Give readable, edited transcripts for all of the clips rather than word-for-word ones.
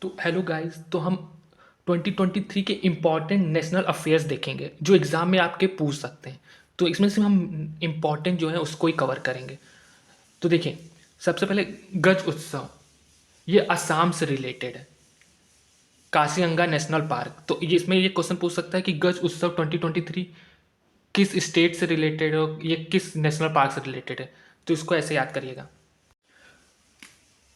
तो hello guys, तो हम 2023 के इम्पॉर्टेंट नेशनल अफेयर्स देखेंगे जो एग्ज़ाम में आपके पूछ सकते हैं। तो इसमें से हम इम्पॉर्टेंट जो है उसको ही कवर करेंगे। तो देखिए, सबसे पहले गज उत्सव, ये असम से रिलेटेड है। काजीरंगा नेशनल पार्क, तो ये इसमें ये क्वेश्चन पूछ सकता है कि गज उत्सव 2023 किस स्टेट से रिलेटेड है और ये किस नेशनल पार्क से रिलेटेड है। तो इसको ऐसे याद करिएगा।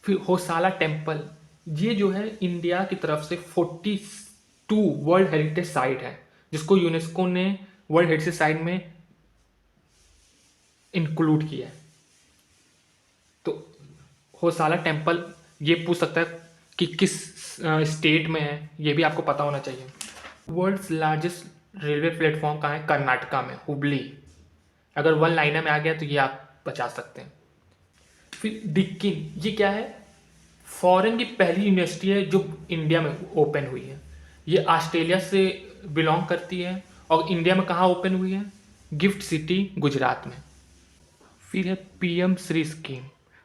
फिर होसाला टेम्पल, ये जो है इंडिया की तरफ से 42 वर्ल्ड हेरिटेज साइट है जिसको यूनेस्को ने वर्ल्ड हेरिटेज साइट में इंक्लूड किया है। तो होसाला टेम्पल ये पूछ सकता है कि किस स्टेट में है, ये भी आपको पता होना चाहिए। वर्ल्ड्स लार्जेस्ट रेलवे प्लेटफॉर्म कहाँ है? कर्नाटका में, हुबली। अगर वन लाइनर में आ गया तो ये आप बचा सकते हैं। फिर डिक्किन, ये क्या है? फॉरेन की पहली यूनिवर्सिटी है जो इंडिया में ओपन हुई है। ये ऑस्ट्रेलिया से बिलोंग करती है और इंडिया में कहाँ ओपन हुई है? गिफ्ट सिटी, गुजरात में। फिर है पीएम श्री स्कीम,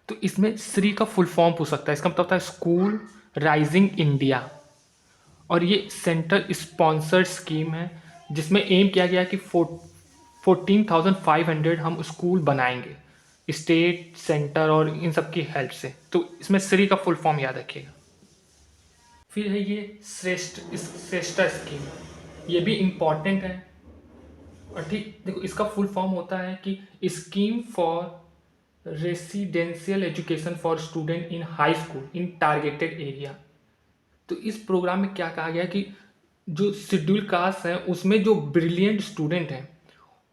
तो इसमें श्री का फुल फॉर्म पूछ सकता है। इसका मतलब होता है स्कूल राइजिंग इंडिया, और ये सेंट्रल स्पॉन्सर्ड स्कीम है जिसमें एम किया गया है कि 14,500 हम स्कूल बनाएंगे स्टेट, सेंटर और इन सब की हेल्प से। तो इसमें श्री का फुल फॉर्म याद रखिएगा। फिर है ये श्रेष्ठा स्कीम, ये भी इम्पॉर्टेंट है। और ठीक देखो, इसका फुल फॉर्म होता है कि scheme for residential education for student in high school in targeted area. तो इस प्रोग्राम में क्या कहा गया है कि जो शेड्यूल कास्ट हैं उसमें जो ब्रिलियंट स्टूडेंट हैं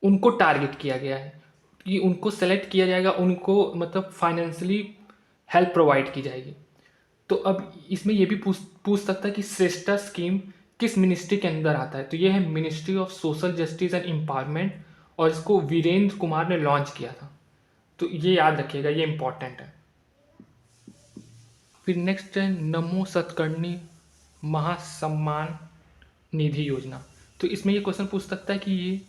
उनको टारगेट किया गया है कि उनको सेलेक्ट किया जाएगा, उनको मतलब फाइनेंशियली हेल्प प्रोवाइड की जाएगी। तो अब इसमें ये भी पूछ सकता है कि श्रेष्ठा स्कीम किस मिनिस्ट्री के अंदर आता है। तो ये है ministry of social justice and empowerment, और इसको वीरेंद्र कुमार ने लॉन्च किया था। तो ये याद रखिएगा, ये इंपॉर्टेंट है। फिर नेक्स्ट है नमो सत्कर्णी महासम्मान निधि योजना। तो इसमें ये क्वेश्चन पूछ सकता है कि ये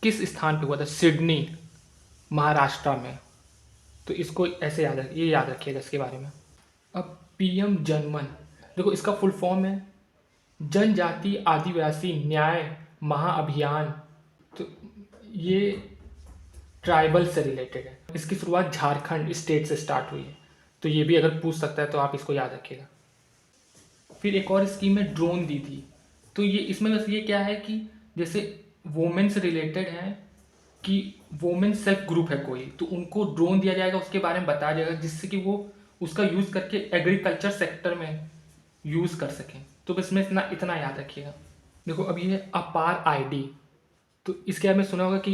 किस स्थान पे हुआ था? सिडनी, महाराष्ट्र में। तो इसको ऐसे ये याद रखिएगा इसके बारे में। अब पीएम जनमन, देखो इसका फुल फॉर्म है जनजाति आदिवासी न्याय महाअभियान। तो ये ट्राइबल से रिलेटेड है। इसकी शुरुआत झारखंड स्टेट से स्टार्ट हुई है। तो ये भी अगर पूछ सकता है तो आप इसको याद रखिएगा। फिर एक और स्कीम है ड्रोन दीदी। तो ये इसमें बस ये क्या है कि जैसे वोमेन से रिलेटेड है कि वोमेन सेल्फ ग्रुप है कोई, तो उनको ड्रोन दिया जाएगा, उसके बारे में बताया जाएगा जिससे कि वो उसका यूज़ करके एग्रीकल्चर सेक्टर में यूज़ कर सकें। तो बस में इतना इतना याद रखिएगा। देखो अब ये है अपार आईडी। तो इसके बारे में सुना होगा कि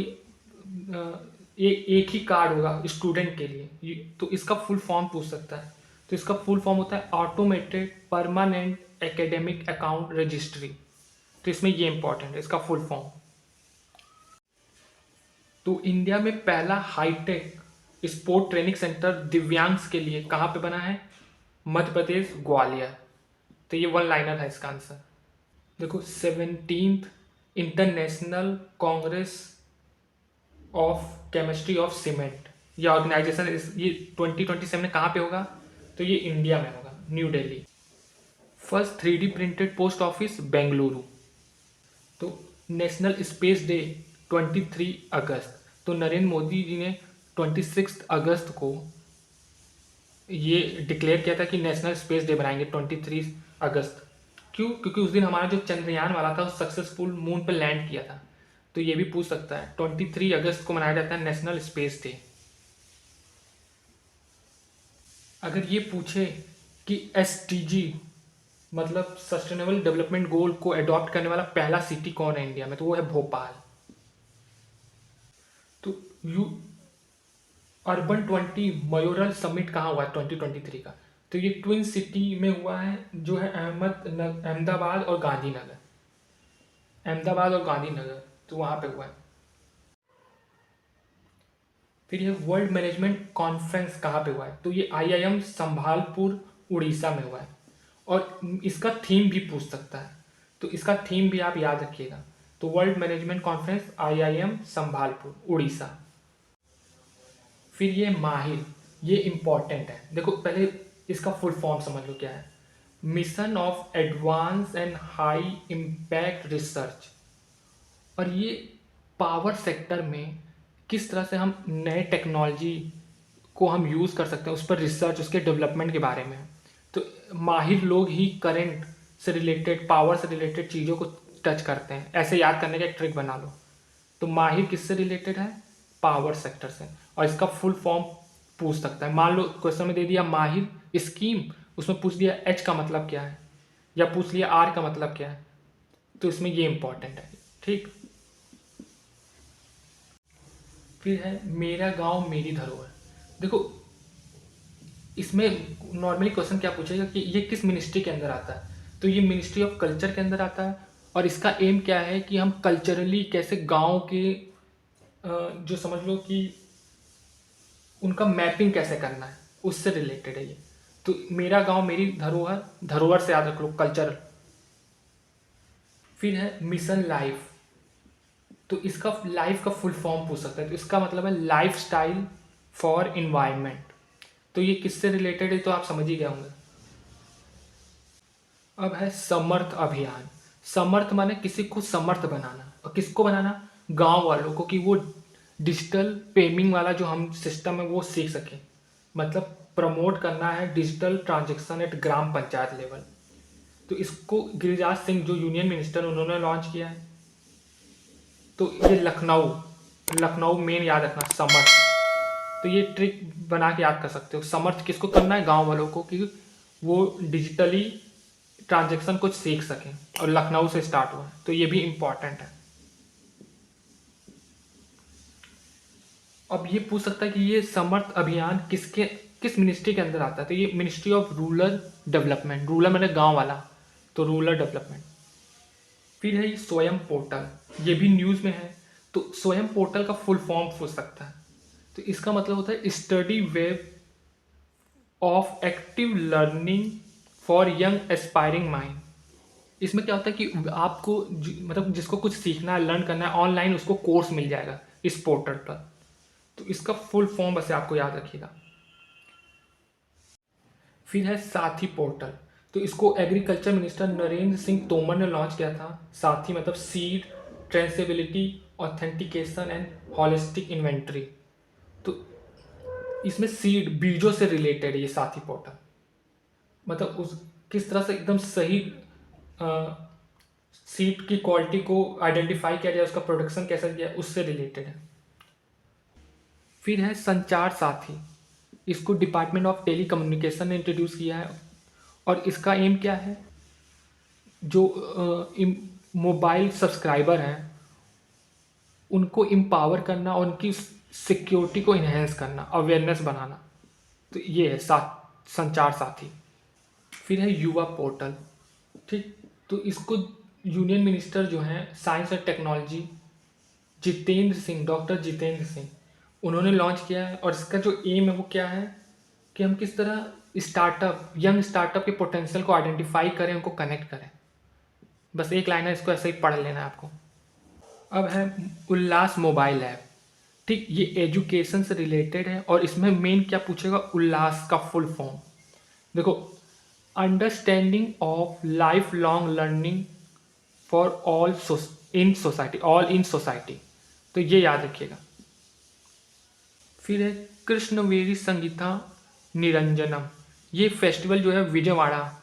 एक ही कार्ड होगा स्टूडेंट के लिए, तो इसका फुल फॉर्म पूछ सकता है। तो इसका फुल फॉर्म होता है automated permanent academic account registry. तो इसमें ये इंपॉर्टेंट है, इसका फुल फॉर्म। तो इंडिया में पहला हाईटेक स्पोर्ट ट्रेनिंग सेंटर दिव्यांग्स के लिए कहाँ पे बना है? मध्य प्रदेश, ग्वालियर। तो ये वन लाइनर है इसका आंसर। देखो 17th international Congress of chemistry of cement, ये ऑर्गेनाइजेशन ये 2027 में कहाँ पे होगा? तो ये इंडिया में होगा, new Delhi. First 3D printed post office Bengaluru. तो नेशनल स्पेस डे 23 अगस्त। तो नरेंद्र मोदी जी ने 26 अगस्त को ये डिक्लेयर किया था कि नेशनल स्पेस डे बनाएंगे 23 अगस्त। क्यों? क्योंकि उस दिन हमारा जो चंद्रयान वाला था वो सक्सेसफुल मून पर लैंड किया था। तो ये भी पूछ सकता है। 23 अगस्त को मनाया जाता है नेशनल स्पेस डे। अगर ये पूछे कि SDG मतलब सस्टेनेबल डेवलपमेंट गोल को अडॉप्ट करने वाला पहला सिटी कौन है इंडिया में, तो वो है भोपाल। तो यू अर्बन 20 मयोरल समिट कहाँ हुआ है 2023 का? तो ये ट्विन सिटी में हुआ है जो है अहमदाबाद और गांधीनगर। अहमदाबाद और गांधीनगर, तो वहाँ पे हुआ है। फिर ये वर्ल्ड मैनेजमेंट कॉन्फ्रेंस कहाँ पे हुआ है? तो ये IIM संभालपुर उड़ीसा में हुआ है। और इसका थीम भी पूछ सकता है, तो इसका थीम भी आप याद रखिएगा। तो world management conference IIM Sambalpur Orissa. फिर ये माहिर, ये इंपॉर्टेंट है। देखो पहले इसका फुल फॉर्म समझ लो क्या है। Mission of advance and high impact research. और ये पावर सेक्टर में किस तरह से हम नए टेक्नोलॉजी को हम यूज़ कर सकते हैं, उस पर रिसर्च, उसके डेवलपमेंट के बारे में। तो माहिर लोग ही करंट से रिलेटेड, पावर से रिलेटेड चीज़ों को टच करते हैं। ऐसे याद करने का एक ट्रिक बना लो। तो माहिर किससे रिलेटेड है? पावर सेक्टर से। और इसका फुल फॉर्म पूछ सकता है। मान लो क्वेश्चन में दे दिया माहिर स्कीम, उसमें पूछ दिया एच का मतलब क्या है, या पूछ लिया आर का मतलब क्या है। तो इसमें ये इंपॉर्टेंट है। ठीक, फिर है मेरा गांव मेरी धरोहर। देखो, इसमें नॉर्मली क्वेश्चन क्या पूछेगा कि ये किस मिनिस्ट्री के अंदर आता है। तो ये मिनिस्ट्री ऑफ कल्चर के अंदर आता है। और इसका एम क्या है कि हम कल्चरली कैसे गांव के जो समझ लो कि उनका मैपिंग कैसे करना है, उससे रिलेटेड है ये। तो मेरा गांव मेरी धरोहर, धरोहर से याद रख लो कल्चरल। फिर है मिशन लाइफ। तो इसका लाइफ का फुल फॉर्म पूछ सकता है। तो इसका मतलब है लाइफ स्टाइल फॉर इन्वायरमेंट। तो ये किससे रिलेटेड है तो आप समझ ही गए होंगे। अब है समर्थ अभियान। समर्थ माने किसी को समर्थ बनाना। और किसको बनाना? गांव वालों को, कि वो डिजिटल पेमेंट वाला जो हम सिस्टम है वो सीख सके। मतलब प्रमोट करना है digital transaction at gram panchayat level. तो इसको गिरिराज सिंह जो यूनियन मिनिस्टर, उन्होंने लॉन्च किया है। तो ये लखनऊ, लखनऊ मेन याद रखना, समर्थ। तो ये ट्रिक बना के याद कर सकते हो। समर्थ किसको करना है? गांव वालों को, कि वो डिजिटली ट्रांजेक्शन कुछ सीख सकें। और लखनऊ से स्टार्ट हुआ है, तो ये भी इम्पॉर्टेंट है। अब ये पूछ सकता है कि ये समर्थ अभियान किस मिनिस्ट्री के अंदर आता है। तो ये ministry of rural development. Rural मैंने गांव वाला, तो रूरल डेवलपमेंट। फिर है ये स्वयं पोर्टल, ये भी न्यूज़ में है। तो स्वयं पोर्टल का फुल फॉर्म पूछ सकता है। तो इसका मतलब होता है study web of active learning for young aspiring mind. इसमें क्या होता है कि आपको मतलब जिसको कुछ सीखना है, लर्न करना है, ऑनलाइन उसको कोर्स मिल जाएगा इस पोर्टल पर। तो इसका फुल फॉर्म बस आपको याद रखिएगा। फिर है साथी पोर्टल। तो इसको एग्रीकल्चर मिनिस्टर नरेंद्र सिंह तोमर ने लॉन्च किया था। साथी मतलब seed, traceability, authentication and holistic inventory. तो इसमें सीड, बीजों से रिलेटेड है ये साथी पोर्टल। मतलब उस किस तरह से एकदम सही सीड की क्वालिटी को आइडेंटिफाई किया जाए, उसका प्रोडक्शन कैसा किया है, उससे रिलेटेड है। फिर है संचार साथी। इसको डिपार्टमेंट ऑफ टेली कम्युनिकेशन ने इंट्रोड्यूस किया है। और इसका एम क्या है? जो मोबाइल सब्सक्राइबर हैं उनको एम्पावर करना और उनकी सिक्योरिटी को इन्हेंस करना, अवेयरनेस बनाना। तो ये है संचार साथी। फिर है युवा पोर्टल। ठीक, तो इसको यूनियन मिनिस्टर जो हैं साइंस और टेक्नोलॉजी, जितेंद्र सिंह, डॉक्टर जितेंद्र सिंह, उन्होंने लॉन्च किया है। और इसका जो एम है वो क्या है कि हम किस तरह स्टार्टअप, यंग स्टार्टअप के पोटेंशियल को आइडेंटिफाई करें, उनको कनेक्ट करें। बस एक लाइन है, इसको ऐसे ही पढ़ लेना है आपको। अब है उल्लास मोबाइल ऐप। ठीक, ये एजुकेशन से रिलेटेड है। और इसमें मेन क्या पूछेगा? उल्लास का फुल फॉर्म। देखो, understanding of life long learning for all in society, all in society. तो ये याद रखिएगा। फिर है कृष्णवेरी संगीता निरंजनम। ये फेस्टिवल जो है विजयवाड़ा,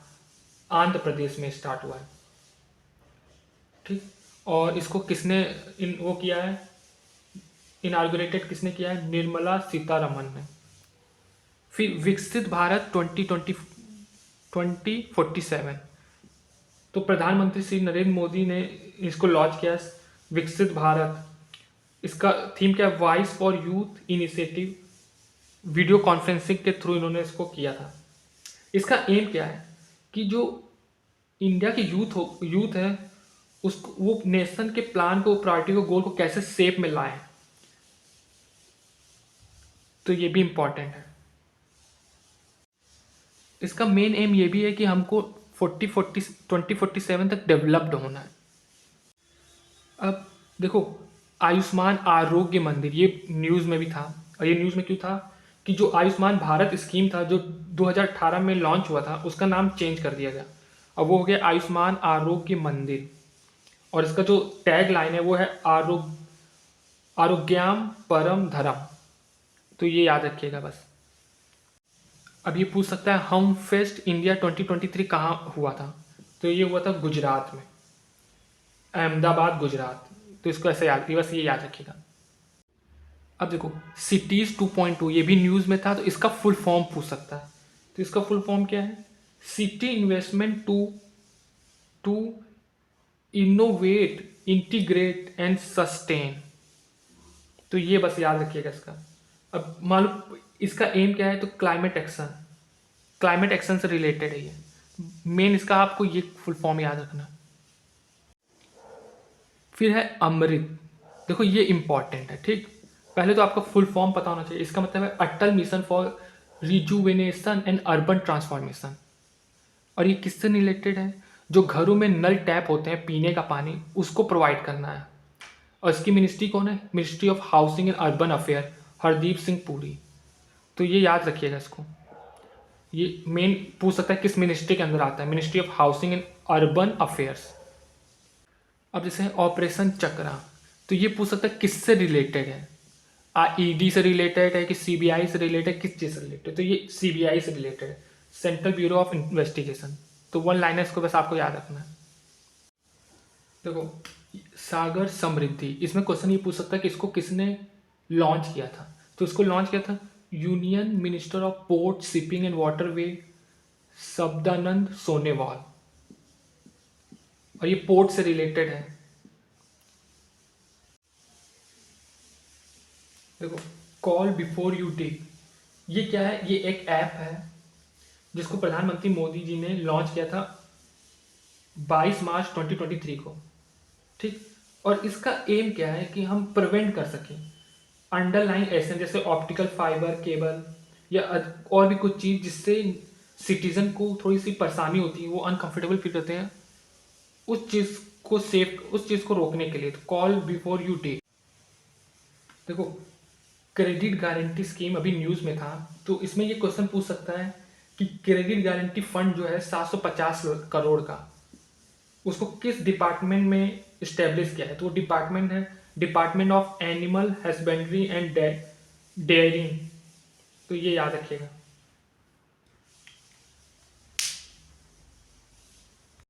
आंध्र प्रदेश में स्टार्ट हुआ है। ठीक, और इसको किसने वो किया है, इनाग्रेटेड किसने किया है? निर्मला सीतारमन ने। फिर विकसित भारत 2047। तो प्रधानमंत्री श्री नरेंद्र मोदी ने इसको लॉन्च किया, विकसित भारत। इसका थीम क्या है? Voice for youth initiative. Video conferencing के थ्रू इन्होंने इसको किया था। इसका एम क्या है कि जो इंडिया की यूथ है उसको, वो नेशन के प्लान को, प्रायोरिटी को, गोल को कैसे शेप में लाए। तो ये भी इम्पॉर्टेंट है। इसका मेन एम ये भी है कि हमको 2047 तक डेवलप्ड होना है। अब देखो, आयुष्मान आरोग्य मंदिर, ये न्यूज़ में भी था। और ये न्यूज़ में क्यों था कि जो आयुष्मान भारत स्कीम था जो 2018 में लॉन्च हुआ था, उसका नाम चेंज कर दिया गया। अब वो हो गया आयुष्मान आरोग्य मंदिर, और इसका जो टैग लाइन है वो है आरोग्याम परम धर्म। तो ये याद रखिएगा बस। अब ये पूछ सकता है हम फेस्ट इंडिया 2023 कहाँ हुआ था, तो ये हुआ था गुजरात में, अहमदाबाद गुजरात। तो इसको ऐसे याद, बस ये याद रखिएगा। अब देखो सिटीज़ 2.2 ये भी न्यूज़ में था, तो इसका फुल फॉर्म पूछ सकता है। तो इसका फुल फॉर्म क्या है? City investment to innovate integrate and sustain. तो ये बस याद रखिएगा इसका। अब मालूम इसका एम क्या है, तो क्लाइमेट एक्शन से रिलेटेड है ये मेन, इसका आपको ये फुल फॉर्म याद रखना। फिर है अमृत। देखो ये इंपॉर्टेंट है, ठीक। पहले तो आपका फुल फॉर्म पता होना चाहिए। इसका मतलब है Atal mission for rejuvenation and urban transformation. और ये किससे रिलेटेड है? जो घरों में नल टैप होते हैं पीने का पानी, उसको प्रोवाइड करना है। और इसकी मिनिस्ट्री कौन है? Ministry of housing and urban affair, Hardeep Singh Puri. तो ये याद रखिएगा इसको। ये मेन पूछ सकता है किस मिनिस्ट्री के अंदर आता है, ministry of housing and urban affairs. अब जैसे ऑपरेशन चक्रा, तो ये पूछ सकता है किससे रिलेटेड है, ईडी से रिलेटेड है कि सीबीआई से रिलेटेड है, किस चीज़ से रिलेटेड? तो ये सीबीआई से रिलेटेड है, सेंट्रल ब्यूरो ऑफ इन्वेस्टिगेशन। तो वन लाइनर्स को बस आपको याद रखना है। देखो सागर समृद्धि, इसमें क्वेश्चन ये पूछ सकता है कि इसको किसने लॉन्च किया था। तो इसको लॉन्च किया था union minister of port shipping and waterway Sarbananda Sonowal, और ये पोर्ट से रिलेटेड है। देखो कॉल बिफोर यू डिग, ये क्या है? ये एक ऐप है जिसको प्रधानमंत्री मोदी जी ने लॉन्च किया था 22 मार्च 2023 को, ठीक। और इसका एम क्या है कि हम प्रिवेंट कर सकें अंडरलाइन एसन, जैसे ऑप्टिकल फाइबर केबल या और भी कुछ चीज़ जिससे सिटीजन को थोड़ी सी परेशानी होती है, वो अनकंफर्टेबल फील करते हैं, उस चीज़ को रोकने के लिए। तो कॉल बिफोर यू डिग। देखो क्रेडिट गारंटी स्कीम अभी न्यूज़ में था, तो इसमें ये क्वेश्चन पूछ सकता है कि क्रेडिट गारंटी फंड जो है 750 करोड़ का, उसको किस डिपार्टमेंट में इस्टेब्लिश किया है? तो वो डिपार्टमेंट है department of animal husbandry and dairying. तो ये याद रखिएगा।